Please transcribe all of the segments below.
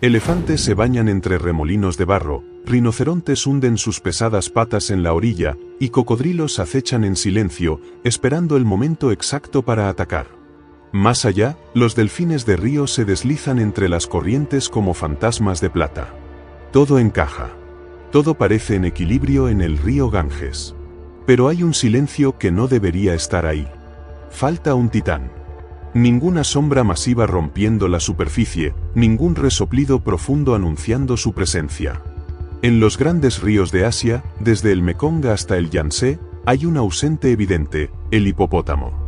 Elefantes se bañan entre remolinos de barro, rinocerontes hunden sus pesadas patas en la orilla, y cocodrilos acechan en silencio, esperando el momento exacto para atacar. Más allá, los delfines de río se deslizan entre las corrientes como fantasmas de plata. Todo encaja. Todo parece en equilibrio en el río Ganges. Pero hay un silencio que no debería estar ahí. Falta un titán. Ninguna sombra masiva rompiendo la superficie, ningún resoplido profundo anunciando su presencia. En los grandes ríos de Asia, desde el Mekong hasta el Yangtze, hay un ausente evidente, el hipopótamo.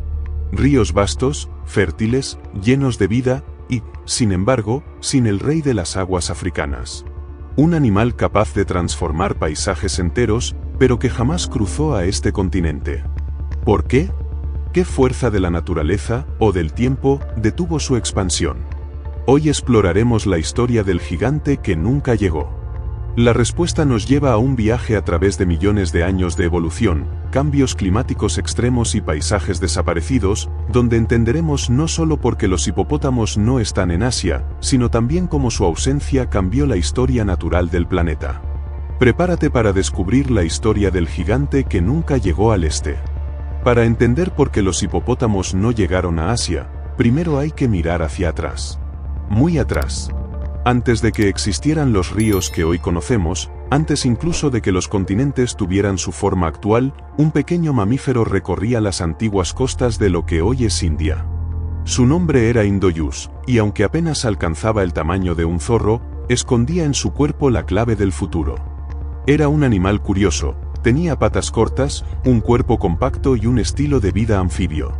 Ríos vastos, fértiles, llenos de vida, y, sin embargo, sin el rey de las aguas africanas. Un animal capaz de transformar paisajes enteros, pero que jamás cruzó a este continente. ¿Por qué? ¿Qué fuerza de la naturaleza, o del tiempo, detuvo su expansión? Hoy exploraremos la historia del gigante que nunca llegó. La respuesta nos lleva a un viaje a través de millones de años de evolución, cambios climáticos extremos y paisajes desaparecidos, donde entenderemos no solo por qué los hipopótamos no están en Asia, sino también cómo su ausencia cambió la historia natural del planeta. Prepárate para descubrir la historia del gigante que nunca llegó al este. Para entender por qué los hipopótamos no llegaron a Asia, primero hay que mirar hacia atrás. Muy atrás. Antes de que existieran los ríos que hoy conocemos, antes incluso de que los continentes tuvieran su forma actual, un pequeño mamífero recorría las antiguas costas de lo que hoy es India. Su nombre era Indoyus, y aunque apenas alcanzaba el tamaño de un zorro, escondía en su cuerpo la clave del futuro. Era un animal curioso. Tenía patas cortas, un cuerpo compacto y un estilo de vida anfibio.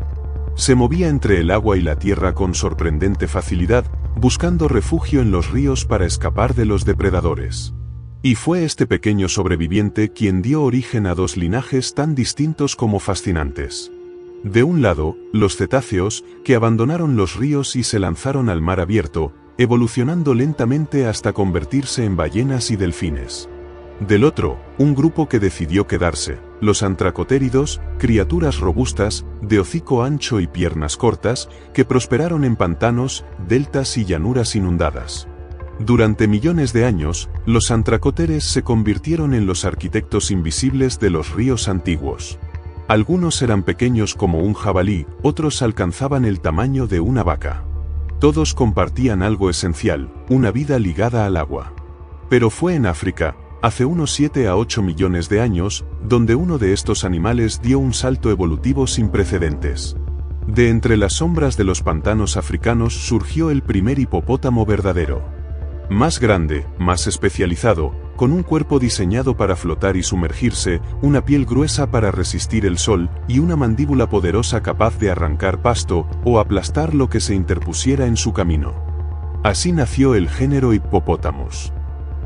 Se movía entre el agua y la tierra con sorprendente facilidad, buscando refugio en los ríos para escapar de los depredadores. Y fue este pequeño sobreviviente quien dio origen a dos linajes tan distintos como fascinantes. De un lado, los cetáceos, que abandonaron los ríos y se lanzaron al mar abierto, evolucionando lentamente hasta convertirse en ballenas y delfines. Del otro, un grupo que decidió quedarse, los antracotéridos, criaturas robustas, de hocico ancho y piernas cortas, que prosperaron en pantanos, deltas y llanuras inundadas. Durante millones de años, los antracoteres se convirtieron en los arquitectos invisibles de los ríos antiguos. Algunos eran pequeños como un jabalí, otros alcanzaban el tamaño de una vaca. Todos compartían algo esencial, una vida ligada al agua. Pero fue en África, hace unos 7 a 8 millones de años, donde uno de estos animales dio un salto evolutivo sin precedentes. De entre las sombras de los pantanos africanos surgió el primer hipopótamo verdadero. Más grande, más especializado, con un cuerpo diseñado para flotar y sumergirse, una piel gruesa para resistir el sol, y una mandíbula poderosa capaz de arrancar pasto, o aplastar lo que se interpusiera en su camino. Así nació el género Hippopotamus.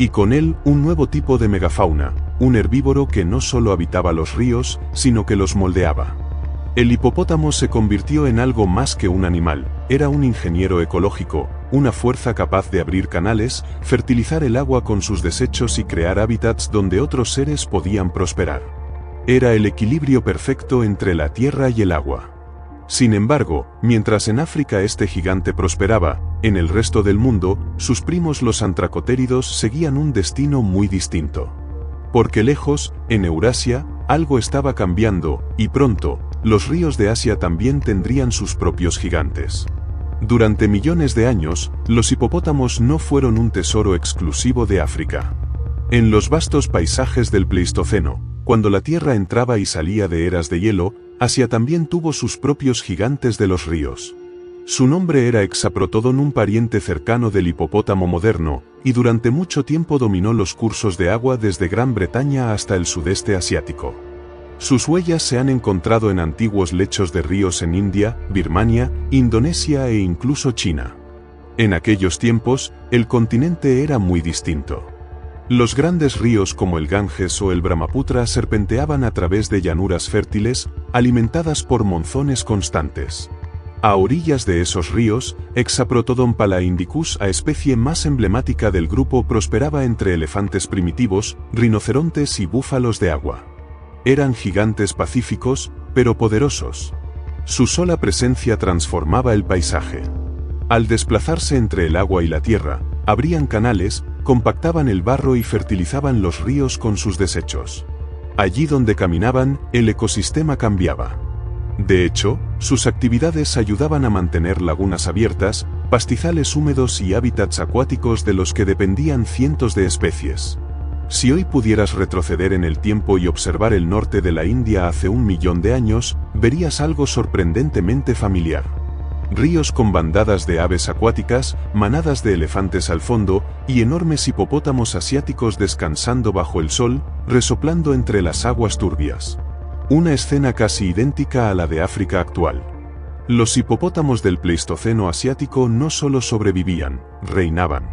Y con él, un nuevo tipo de megafauna, un herbívoro que no solo habitaba los ríos, sino que los moldeaba. El hipopótamo se convirtió en algo más que un animal, era un ingeniero ecológico, una fuerza capaz de abrir canales, fertilizar el agua con sus desechos y crear hábitats donde otros seres podían prosperar. Era el equilibrio perfecto entre la tierra y el agua. Sin embargo, mientras en África este gigante prosperaba, en el resto del mundo, sus primos los antracotéridos seguían un destino muy distinto. Porque lejos, en Eurasia, algo estaba cambiando, y pronto, los ríos de Asia también tendrían sus propios gigantes. Durante millones de años, los hipopótamos no fueron un tesoro exclusivo de África. En los vastos paisajes del Pleistoceno, cuando la Tierra entraba y salía de eras de hielo, Asia también tuvo sus propios gigantes de los ríos. Su nombre era Hexaprotodon, un pariente cercano del hipopótamo moderno, y durante mucho tiempo dominó los cursos de agua desde Gran Bretaña hasta el sudeste asiático. Sus huellas se han encontrado en antiguos lechos de ríos en India, Birmania, Indonesia e incluso China. En aquellos tiempos, el continente era muy distinto. Los grandes ríos como el Ganges o el Brahmaputra serpenteaban a través de llanuras fértiles, alimentadas por monzones constantes. A orillas de esos ríos, Hexaprotodon palaindicus, a especie más emblemática del grupo, prosperaba entre elefantes primitivos, rinocerontes y búfalos de agua. Eran gigantes pacíficos, pero poderosos. Su sola presencia transformaba el paisaje. Al desplazarse entre el agua y la tierra, Abrían canales, compactaban el barro y fertilizaban los ríos con sus desechos. Allí donde caminaban, el ecosistema cambiaba. De hecho, sus actividades ayudaban a mantener lagunas abiertas, pastizales húmedos y hábitats acuáticos de los que dependían cientos de especies. Si hoy pudieras retroceder en el tiempo y observar el norte de la India hace 1 millón de años, verías algo sorprendentemente familiar. Ríos con bandadas de aves acuáticas, manadas de elefantes al fondo, y enormes hipopótamos asiáticos descansando bajo el sol, resoplando entre las aguas turbias. Una escena casi idéntica a la de África actual. Los hipopótamos del Pleistoceno asiático no solo sobrevivían, reinaban.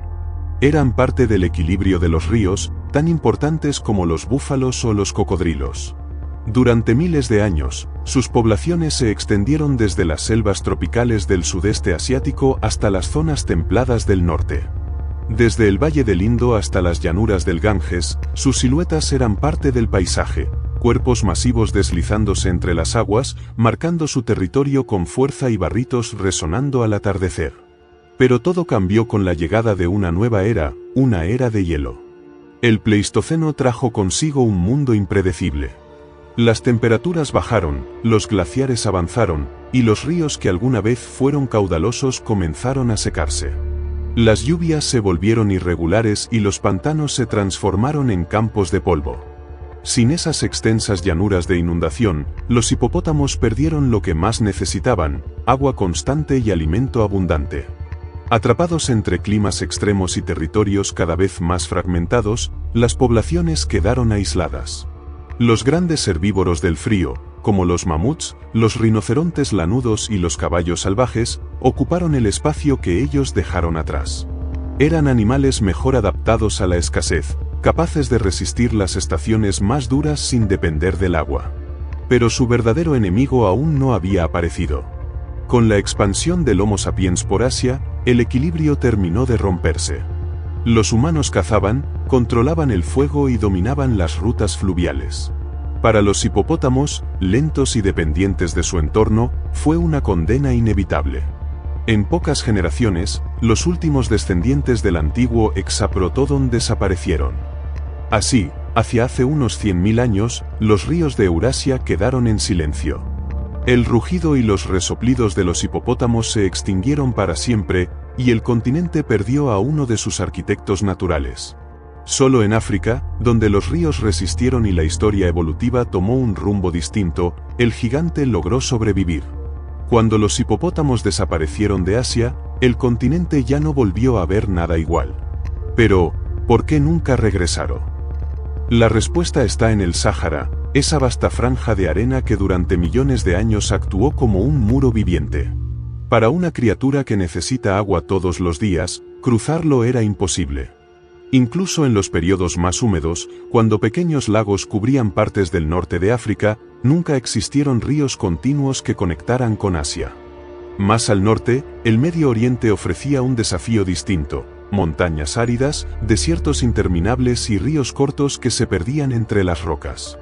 Eran parte del equilibrio de los ríos, tan importantes como los búfalos o los cocodrilos. Durante miles de años, sus poblaciones se extendieron desde las selvas tropicales del sudeste asiático hasta las zonas templadas del norte. Desde el Valle del Indo hasta las llanuras del Ganges, sus siluetas eran parte del paisaje, cuerpos masivos deslizándose entre las aguas, marcando su territorio con fuerza y barritos resonando al atardecer. Pero todo cambió con la llegada de una nueva era, una era de hielo. El Pleistoceno trajo consigo un mundo impredecible. Las temperaturas bajaron, los glaciares avanzaron, y los ríos que alguna vez fueron caudalosos comenzaron a secarse. Las lluvias se volvieron irregulares y los pantanos se transformaron en campos de polvo. Sin esas extensas llanuras de inundación, los hipopótamos perdieron lo que más necesitaban: agua constante y alimento abundante. Atrapados entre climas extremos y territorios cada vez más fragmentados, las poblaciones quedaron aisladas. Los grandes herbívoros del frío, como los mamuts, los rinocerontes lanudos y los caballos salvajes, ocuparon el espacio que ellos dejaron atrás. Eran animales mejor adaptados a la escasez, capaces de resistir las estaciones más duras sin depender del agua. Pero su verdadero enemigo aún no había aparecido. Con la expansión del Homo sapiens por Asia, el equilibrio terminó de romperse. Los humanos cazaban, controlaban el fuego y dominaban las rutas fluviales. Para los hipopótamos, lentos y dependientes de su entorno, fue una condena inevitable. En pocas generaciones, los últimos descendientes del antiguo Hexaprotodon desaparecieron. Así, hacia hace unos 100.000 años, los ríos de Eurasia quedaron en silencio. El rugido y los resoplidos de los hipopótamos se extinguieron para siempre, y el continente perdió a uno de sus arquitectos naturales. Solo en África, donde los ríos resistieron y la historia evolutiva tomó un rumbo distinto, el gigante logró sobrevivir. Cuando los hipopótamos desaparecieron de Asia, el continente ya no volvió a ver nada igual. Pero, ¿por qué nunca regresaron? La respuesta está en el Sáhara, esa vasta franja de arena que durante millones de años actuó como un muro viviente. Para una criatura que necesita agua todos los días, cruzarlo era imposible. Incluso en los periodos más húmedos, cuando pequeños lagos cubrían partes del norte de África, nunca existieron ríos continuos que conectaran con Asia. Más al norte, el Medio Oriente ofrecía un desafío distinto: montañas áridas, desiertos interminables y ríos cortos que se perdían entre las rocas.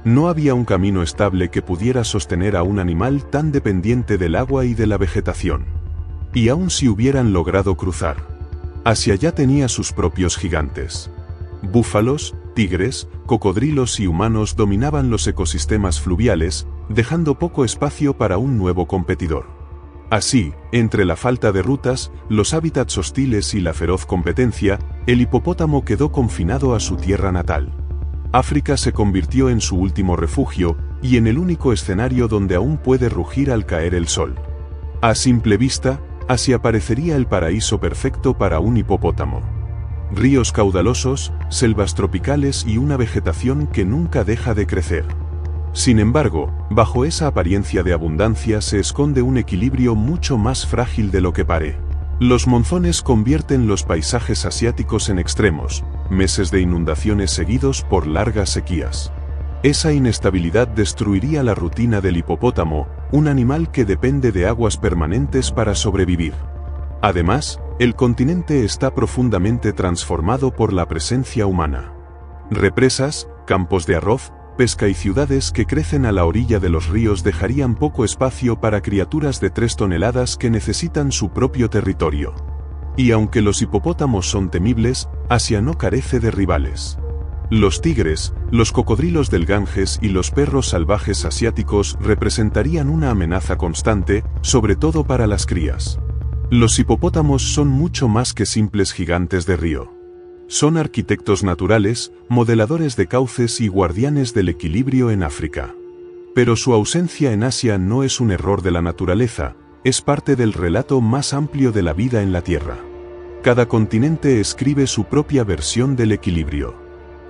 No había un camino estable que pudiera sostener a un animal tan dependiente del agua y de la vegetación. Y aun si hubieran logrado cruzar, Asia ya tenía sus propios gigantes. Búfalos, tigres, cocodrilos y humanos dominaban los ecosistemas fluviales, dejando poco espacio para un nuevo competidor. Así, entre la falta de rutas, los hábitats hostiles y la feroz competencia, el hipopótamo quedó confinado a su tierra natal. África se convirtió en su último refugio, y en el único escenario donde aún puede rugir al caer el sol. A simple vista, Asia parecería el paraíso perfecto para un hipopótamo. Ríos caudalosos, selvas tropicales y una vegetación que nunca deja de crecer. Sin embargo, bajo esa apariencia de abundancia se esconde un equilibrio mucho más frágil de lo que parece. Los monzones convierten los paisajes asiáticos en extremos, meses de inundaciones seguidos por largas sequías. Esa inestabilidad destruiría la rutina del hipopótamo, un animal que depende de aguas permanentes para sobrevivir. Además, el continente está profundamente transformado por la presencia humana. Represas, campos de arroz, pesca y ciudades que crecen a la orilla de los ríos dejarían poco espacio para criaturas de 3 toneladas que necesitan su propio territorio. Y aunque los hipopótamos son temibles, Asia no carece de rivales. Los tigres, los cocodrilos del Ganges y los perros salvajes asiáticos representarían una amenaza constante, sobre todo para las crías. Los hipopótamos son mucho más que simples gigantes de río. Son arquitectos naturales, modeladores de cauces y guardianes del equilibrio en África. Pero su ausencia en Asia no es un error de la naturaleza, es parte del relato más amplio de la vida en la Tierra. Cada continente escribe su propia versión del equilibrio.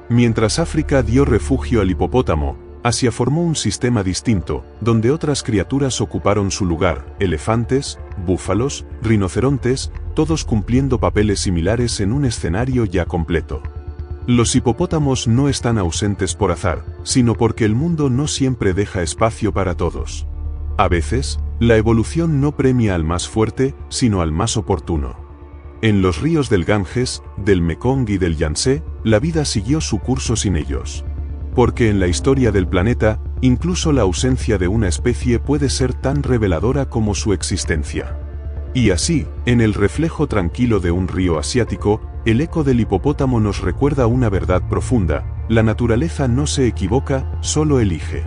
Mientras África dio refugio al hipopótamo, Asia formó un sistema distinto, donde otras criaturas ocuparon su lugar: elefantes, búfalos, rinocerontes, todos cumpliendo papeles similares en un escenario ya completo. Los hipopótamos no están ausentes por azar, sino porque el mundo no siempre deja espacio para todos. A veces, la evolución no premia al más fuerte, sino al más oportuno. En los ríos del Ganges, del Mekong y del Yangtze, la vida siguió su curso sin ellos. Porque en la historia del planeta, incluso la ausencia de una especie puede ser tan reveladora como su existencia. Y así, en el reflejo tranquilo de un río asiático, el eco del hipopótamo nos recuerda una verdad profunda: la naturaleza no se equivoca, solo elige.